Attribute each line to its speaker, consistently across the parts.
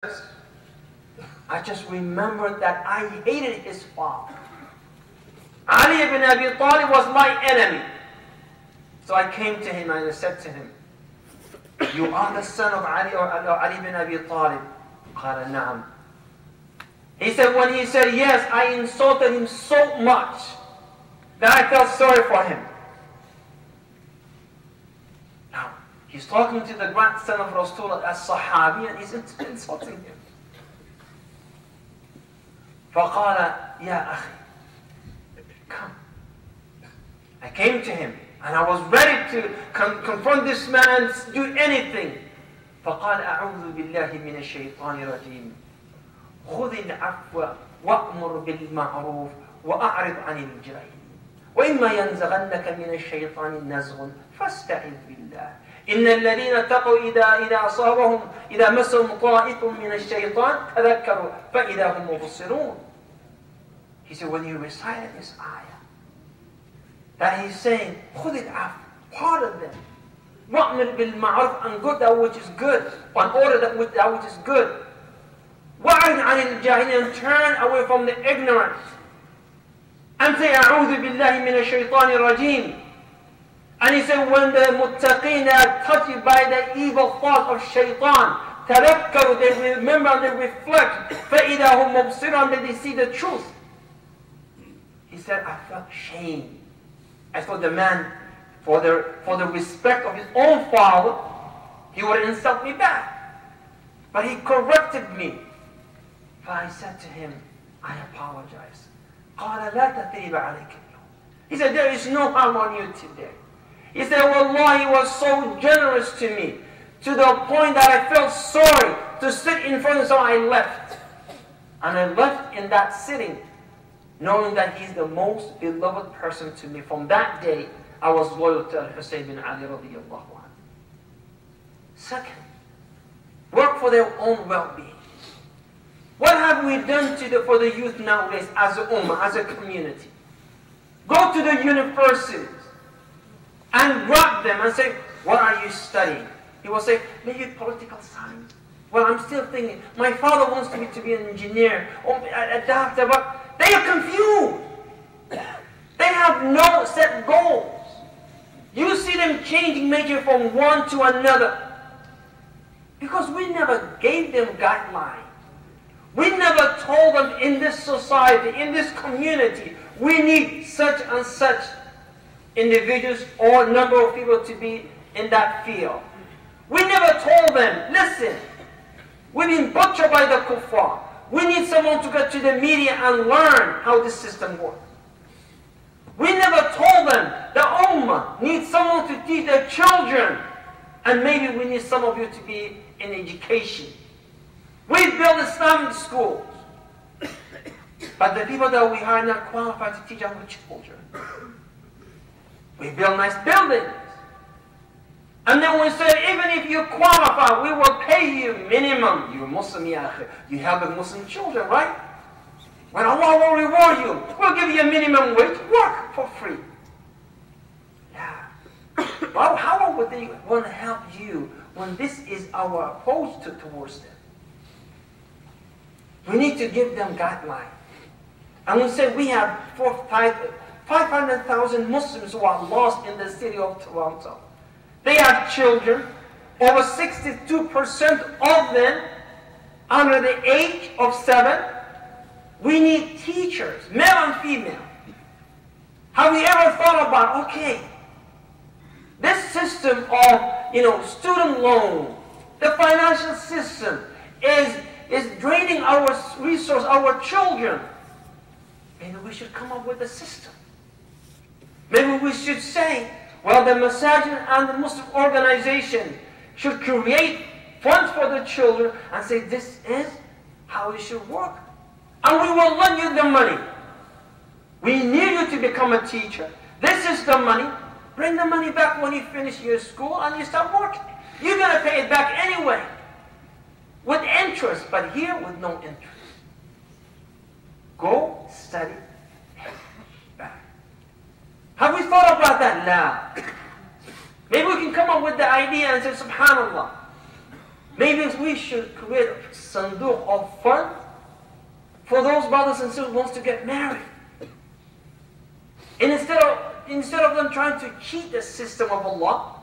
Speaker 1: I just remembered that I hated his father. Ali ibn Abi Talib was my enemy. So I came to him and I said to him, "You are the son of Ali or Ali ibn Abi Talib?" قال نعم. He said, when he said yes, I insulted him so much that I felt sorry for him. Now, he's talking to the grandson of Rasulullah as Sahabi and he's insulting him. فقال يا أخي, come. I came to him and I was ready to confront this man and do anything. فقال أعوذ بالله من الشيطان الرجيم خذ العفو وأمر بالمعروف وأعرض عن الجاهلين وإما ينزغنك من الشيطان نزغ فاستعذ بالله إن الذين اتقوا إذا مسهم طائف من الشيطان تذكروا فإذا هم مبصرون. He said, when you recited this ayah, that he's saying, خذ العفو, pardon them. وَأْمِرْ بِالْمَعْرُوفِ, and good that which is good, and order that which is good. وَأَعْرِضْ عَنِ الْجَاهِلِينَ, and turn away from the ignorance. And say, أَعُوذُ بِاللَّهِ مِنَ الشَّيْطَانِ الرَّجِيمِ. And he said, when the muttaqeen are touched by the evil thoughts of shaitan, تَذَكَّرُوا, they remember and they reflect, فَإِذَا هُمْ مُبْصِرُونَ, and they see the truth. He said, I felt shame. As for the man, for the respect of his own father, he would insult me back. But he corrected me. But I said to him, I apologize. قال لا تثريب عليك اليوم. He said, there is no harm on you today. He said, Wallah, he was so generous to me, to the point that I felt sorry to sit in front of him, so I left. And I left in that sitting, knowing that he's the most beloved person to me. From that day, I was loyal to Al-Hussein bin Ali radiallahu anhu. Second, work for their own well-being. What have we done for the youth nowadays as a ummah, as a community? Go to the universities and grab them and say, what are you studying? He will say, maybe political science. Well, I'm still thinking, my father wants me to be an engineer or a doctor, but they are confused. They have no set goals. You see them changing major from one to another. Because we never gave them guidelines. We never told them in this society, in this community, we need such and such individuals or number of people to be in that field. We never told them, listen, we've been butchered by the kuffar. We need someone to get to the media and learn how this system works. We never told them the ummah needs someone to teach their children. And maybe we need some of you to be in education. We build Islamic schools. But the people that we are not qualified to teach our children. We build nice buildings. And then we say, even if you qualify, we will pay you minimum. You're Muslim, you have the Muslim children, right? When Allah will reward you, we'll give you a minimum wage. Work for free. Yeah. Well, how would they want to help you when this is our approach towards them? We need to give them guidelines. And we say we have 500,000 Muslims who are lost in the city of Toronto. They have children. Over 62% of them under the age of 7. We need teachers, male and female. Have you ever thought about, okay, this system of student loan, the financial system is draining our resource, our children. Maybe we should come up with a system. Maybe we should say, well, the Masajid and the Muslim organization should create funds for the children and say, this is how it should work. And we will lend you the money. We need you to become a teacher. This is the money. Bring the money back when you finish your school and you start working. You're going to pay it back anyway. With interest, but here with no interest. Go study back. Have we thought about that now? Maybe we can come up with the idea and say, subhanallah. Maybe we should create a sanduq of fund for those brothers and sisters who want to get married. And instead of them trying to cheat the system of Allah,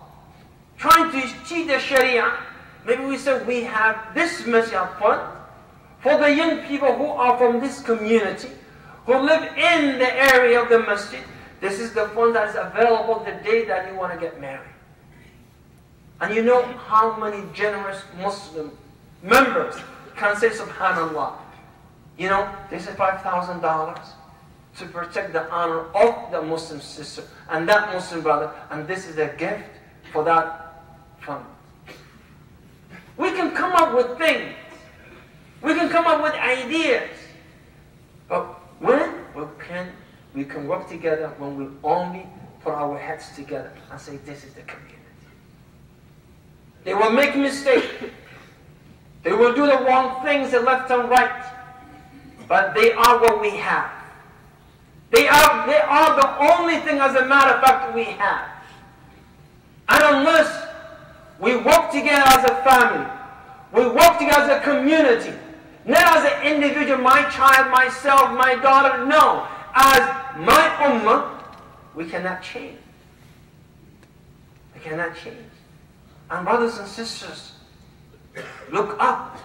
Speaker 1: trying to cheat the Sharia, maybe we say we have this masjid fund for the young people who are from this community, who live in the area of the masjid. This is the fund that is available the day that you want to get married. And you know how many generous Muslim members can say Subhanallah. You know, this is $5,000 to protect the honor of the Muslim sister and that Muslim brother, and this is a gift for that fund. We can come up with things. We can come up with ideas. But when we can work together, when we only put our heads together and say, this is the community. They will make mistakes. They will do the wrong things, the left and right. But they are what we have. They are the only thing, as a matter of fact, we have. And unless we work together as a family, we work together as a community, not as an individual, my child, myself, my daughter, no. As my ummah, we cannot change. We cannot change. And brothers and sisters, look up.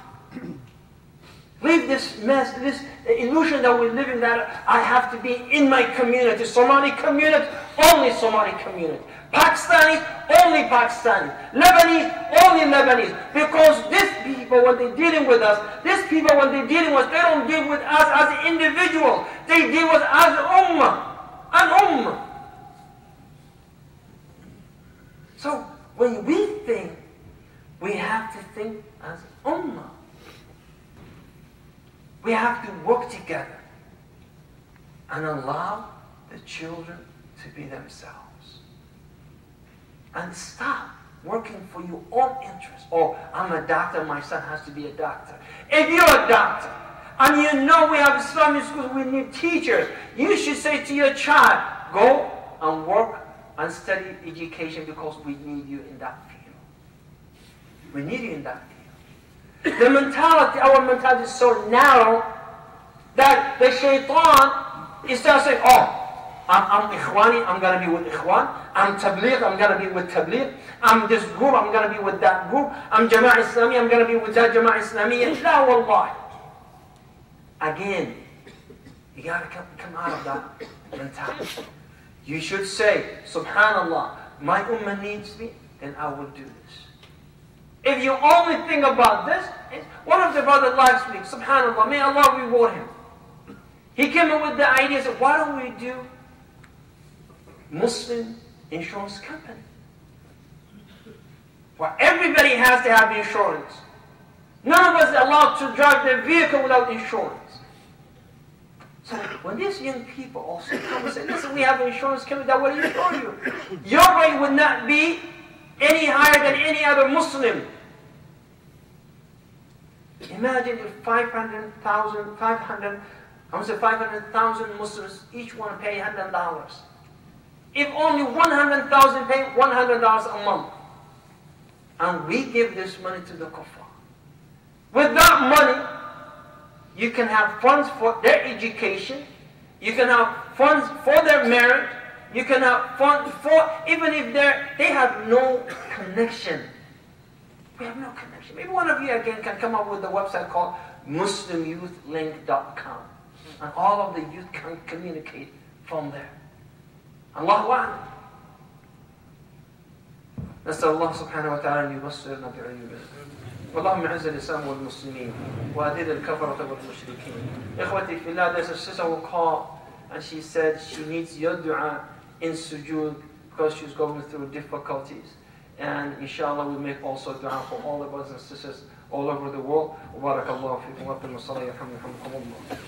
Speaker 1: Leave this mess, this illusion that we live in, that I have to be in my community. Somali community, only Somali community. Pakistanis, only Pakistanis. Lebanese, only Lebanese. Because these people, when they're dealing with us, these people, when they're dealing with us, they don't deal with us as individuals. They deal with us as ummah. An ummah. So, when we think, we have to think as ummah. We have to work together and allow the children to be themselves. And stop working for your own interests. Oh, I'm a doctor, my son has to be a doctor. If you're a doctor, and you know we have Islamic schools, we need teachers, you should say to your child, go and work and study education because we need you in that field. We need you in that field. The mentality, our mentality is so narrow that the shaitan is just saying, oh, I'm Ikhwani, I'm going to be with Ikhwan. I'm Tabligh, I'm going to be with Tabligh. I'm this group, I'm going to be with that group. I'm Jama'ah Islami, I'm going to be with that Jama'ah Islami. La wallah. Again, you got to come out of that mentality. You should say, Subhanallah, my ummah needs me, then I will do this. If you only think about this, one of the brothers last week, Subhanallah, may Allah reward him. He came up with the idea, said, why don't we do Muslim insurance company? Well, everybody has to have insurance. None of us are allowed to drive their vehicle without insurance. So when these young people also come and say, listen, we have an insurance company that will insure you. Your rate would not be any higher than any other Muslim. Imagine if 500,000 Muslims, each one pay $100. If only 100,000 pay $100 a month, and we give this money to the kuffar. With that money, you can have funds for their education, you can have funds for their marriage, you can have funds for, even if they have no connection. We have no connection. Maybe one of you again can come up with a website called MuslimYouthLink.com. And all of the youth can communicate from there. Allahu A'lam. نسأل الله سبحانه وتعالى أن يبصرنا بعيوبنا. اللهم أعز الإسلام والمسلمين وأذل الكفرة والمشركين. إخوتي في الله, there's a sister who called and she said she needs your dua in sujood because she's going through difficulties. And inshallah we'll make also dua for all the brothers and sisters all over the world. وبارك الله فيكم وأقم الصلاة يرحمكم الله.